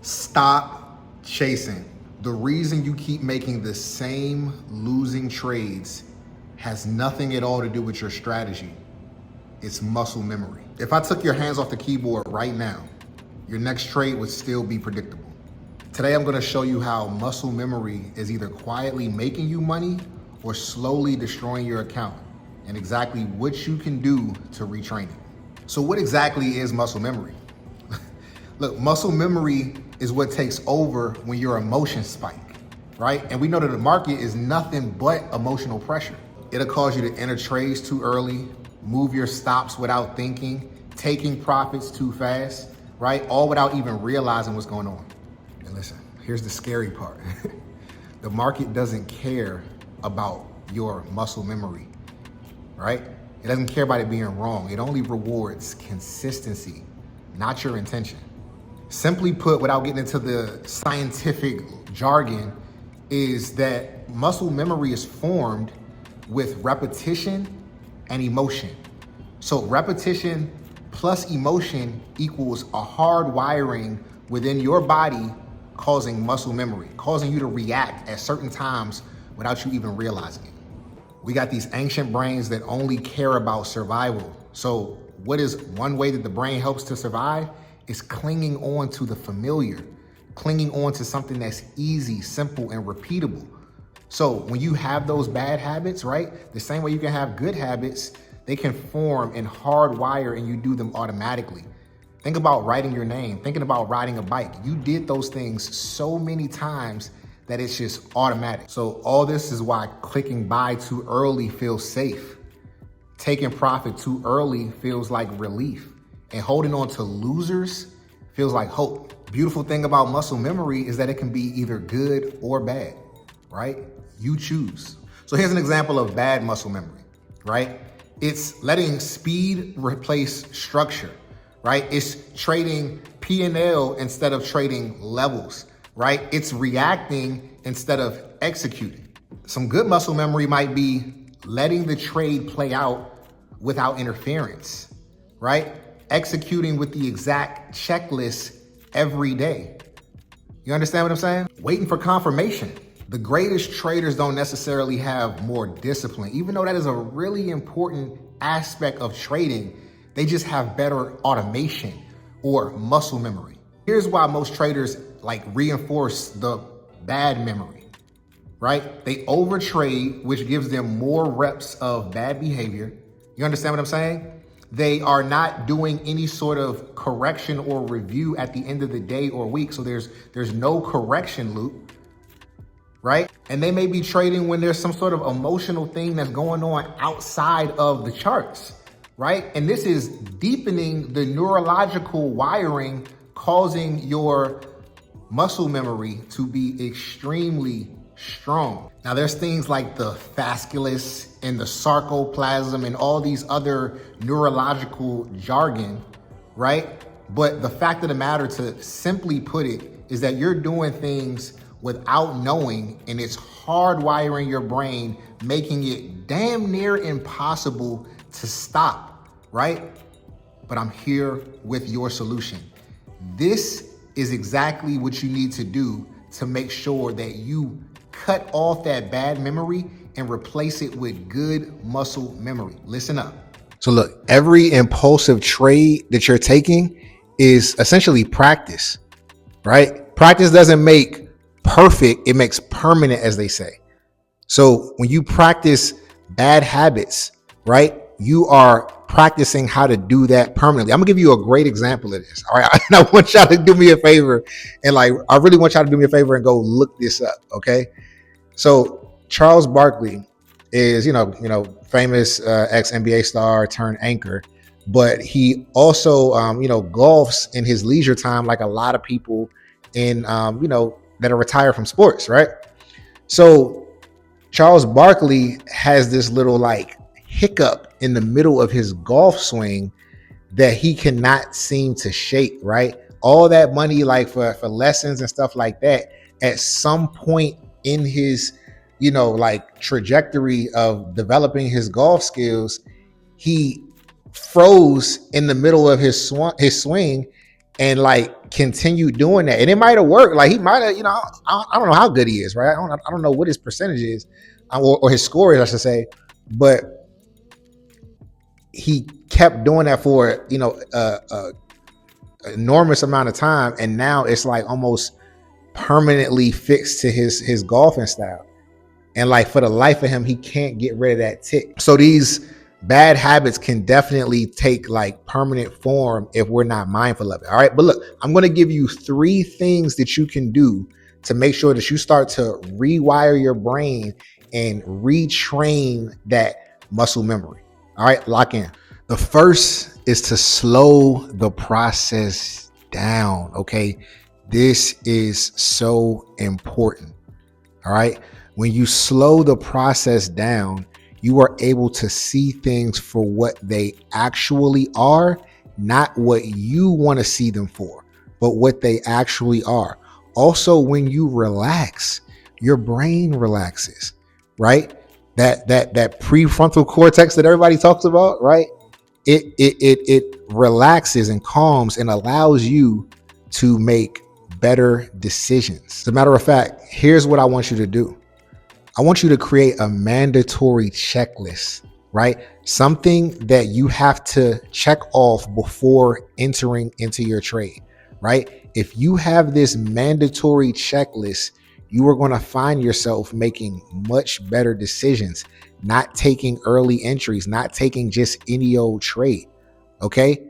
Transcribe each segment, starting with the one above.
Stop chasing. The reason you keep making the same losing trades has nothing at all to do with your strategy. It's muscle memory. If I took your hands off the keyboard right now, your next trade would still be predictable. Today, I'm gonna show you how muscle memory is either quietly making you money or slowly destroying your account, and exactly what you can do to retrain it. So what exactly is muscle memory? Look, muscle memory is what takes over when your emotions spike, right? And we know that the market is nothing but emotional pressure. It'll cause you to enter trades too early, move your stops without thinking, taking profits too fast, right? All without even realizing what's going on. And listen, here's the scary part. The market doesn't care about your muscle memory, right? It doesn't care about it being wrong. It only rewards consistency, not your intention. Simply put, without getting into the scientific jargon, is that muscle memory is formed with repetition and emotion. So repetition plus emotion equals a hard wiring within your body causing muscle memory, causing you to react at certain times without you even realizing it. We got these ancient brains that only care about survival. So what is one way that the brain helps to survive? Is clinging on to the familiar, clinging on to something that's easy, simple, and repeatable. So when you have those bad habits, right, the same way you can have good habits, they can form and hardwire and you do them automatically. Think about writing your name, thinking about riding a bike. You did those things so many times that it's just automatic. So all this is why clicking buy too early feels safe. Taking profit too early feels like relief. And holding on to losers feels like hope. Beautiful thing about muscle memory is that it can be either good or bad, right? You choose. So here's an example of bad muscle memory, right? It's letting speed replace structure, right? It's trading P&L instead of trading levels, right? It's reacting instead of executing. Some good muscle memory might be letting the trade play out without interference, right? Executing with the exact checklist every day. You understand what I'm saying? Waiting for confirmation. The greatest traders don't necessarily have more discipline, even though that is a really important aspect of trading. They just have better automation or muscle memory. Here's why most traders reinforce the bad memory, right? They overtrade, which gives them more reps of bad behavior. You understand what I'm saying? They are not doing any sort of correction or review at the end of the day or week. So there's no correction loop, right? And they may be trading when there's some sort of emotional thing that's going on outside of the charts, right? And this is deepening the neurological wiring, causing your muscle memory to be extremely strong. Now there's things like the fasciculus and the sarcoplasm and all these other neurological jargon, right? But the fact of the matter, to simply put it, is that you're doing things without knowing, and it's hardwiring your brain, making it damn near impossible to stop, right? But I'm here with your solution. This is exactly what you need to do to make sure that you cut off that bad memory and replace it with good muscle memory. Listen up. So look, every impulsive trade that you're taking is essentially practice, right? Practice doesn't make perfect, it makes permanent, as they say. So when you practice bad habits, right, you are practicing how to do that permanently. I'm gonna give you a great example of this. All right. And I want y'all to do me a favor, and I really want y'all to do me a favor and go look this up. Okay. So Charles Barkley is, famous ex-NBA star turned anchor, but he also, golfs in his leisure time, like a lot of people in, that are retired from sports, right? So Charles Barkley has this little hiccup in the middle of his golf swing that he cannot seem to shake, right? All that money, for lessons and stuff like that, at some point in his, trajectory of developing his golf skills, he froze in the middle of his swing and continued doing that, and it might have worked. Like he might have, I don't know how good he is, right? I don't know what his percentage is, or his score is, I should say, but he kept doing that for enormous amount of time, and now it's like almost permanently fixed to his golfing style. And like for the life of him, he can't get rid of that tick. So these bad habits can definitely take like permanent form if we're not mindful of it. All right. But look, I'm going to give you 3 things that you can do to make sure that you start to rewire your brain and retrain that muscle memory. All right. Lock in. The first is to slow the process down. Okay. This is so important. All right. When you slow the process down, you are able to see things for what they actually are, not what you want to see them for, but what they actually are. Also, when you relax, your brain relaxes, right? That prefrontal cortex that everybody talks about, right? It relaxes and calms and allows you to make better decisions. As a matter of fact, here's what I want you to do. I want you to create a mandatory checklist, right? Something that you have to check off before entering into your trade, right? If you have this mandatory checklist, you are going to find yourself making much better decisions, not taking early entries, not taking just any old trade, okay?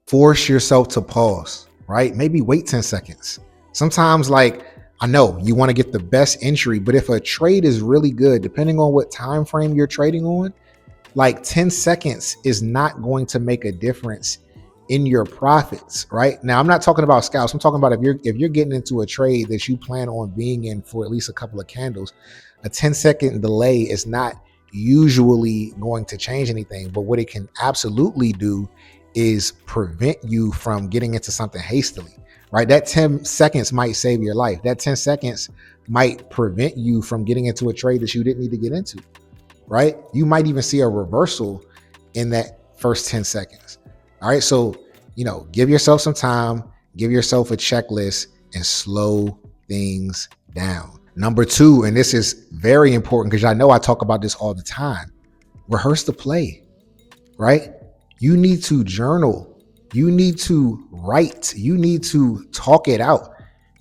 Force yourself to pause, right? Maybe wait 10 seconds. Sometimes, like, I know you want to get the best entry, but if a trade is really good, depending on what time frame you're trading on, like 10 seconds is not going to make a difference in your profits, right? Now, I'm not talking about scalps. I'm talking about if you're getting into a trade that you plan on being in for at least a couple of candles, a 10-second delay is not usually going to change anything. But what it can absolutely do is prevent you from getting into something hastily. Right? That 10 seconds might save your life. That 10 seconds might prevent you from getting into a trade that you didn't need to get into, right? You might even see a reversal in that first 10 seconds. All right. So, give yourself some time, give yourself a checklist, and slow things down. Number 2, and this is very important because I know I talk about this all the time. Rehearse the play, right? You need to journal. You need to write. You need to talk it out.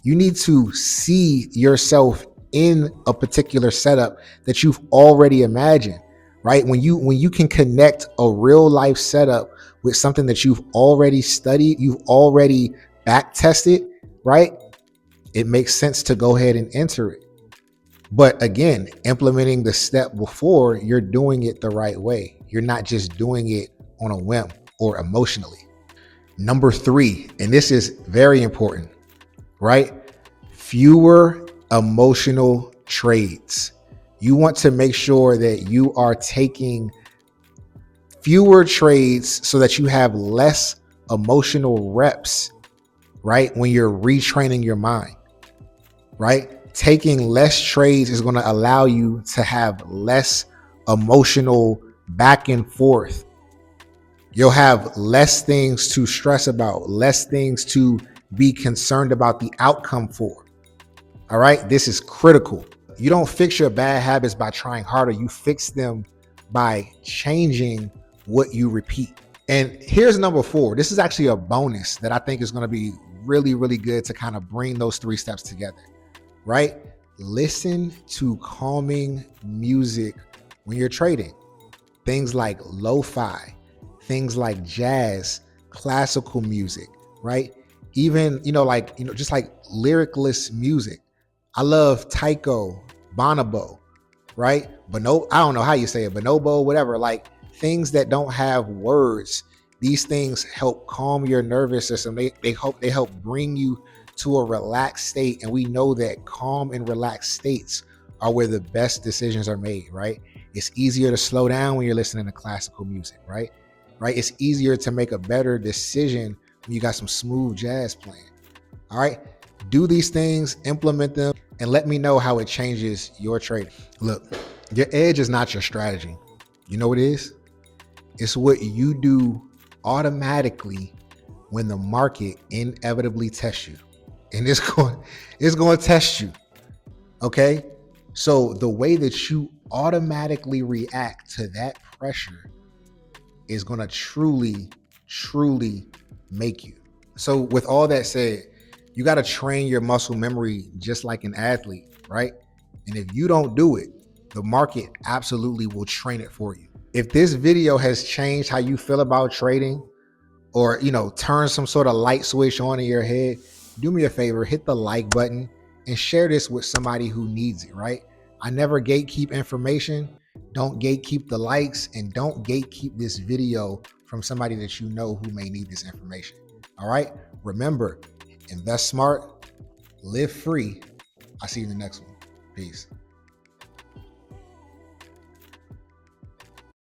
You need to see yourself in a particular setup that you've already imagined, right? When you can connect a real life setup with something that you've already studied, you've already back tested, right? It makes sense to go ahead and enter it. But again, implementing the step before, you're doing it the right way. You're not just doing it on a whim or emotionally. Number 3, and this is very important, right? Fewer emotional trades. You want to make sure that you are taking fewer trades so that you have less emotional reps, right? When you're retraining your mind, right? Taking less trades is going to allow you to have less emotional back and forth. You'll have less things to stress about, less things to be concerned about the outcome for. All right. This is critical. You don't fix your bad habits by trying harder. You fix them by changing what you repeat. And here's number 4. This is actually a bonus that I think is going to be really, really good to kind of bring those 3 steps together, right? Listen to calming music when you're trading. Things like lo-fi, things like jazz, classical music, right? Even, just like lyricless music. I love Taiko, Bonobo, right? Bonobo, I don't know how you say it, Bonobo, whatever, like things that don't have words. These things help calm your nervous system. They help bring you to a relaxed state. And we know that calm and relaxed states are where the best decisions are made, right? It's easier to slow down when you're listening to classical music, right? It's easier to make a better decision when you got some smooth jazz playing. All right. Do these things, implement them, and let me know how it changes your trading. Look, your edge is not your strategy. You know what it is? It's what you do automatically when the market inevitably tests you. And it's going to test you. Okay? So the way that you automatically react to that pressure is going to truly, truly make you. So with all that said, you got to train your muscle memory just like an athlete, right? And if you don't do it, the market absolutely will train it for you. If this video has changed how you feel about trading, or, turn some sort of light switch on in your head, do me a favor, hit the like button and share this with somebody who needs it, right? I never gatekeep information. Don't gatekeep the likes, and don't gatekeep this video from somebody that you know who may need this information. All right? Remember, invest smart, live free. I'll see you in the next one. Peace.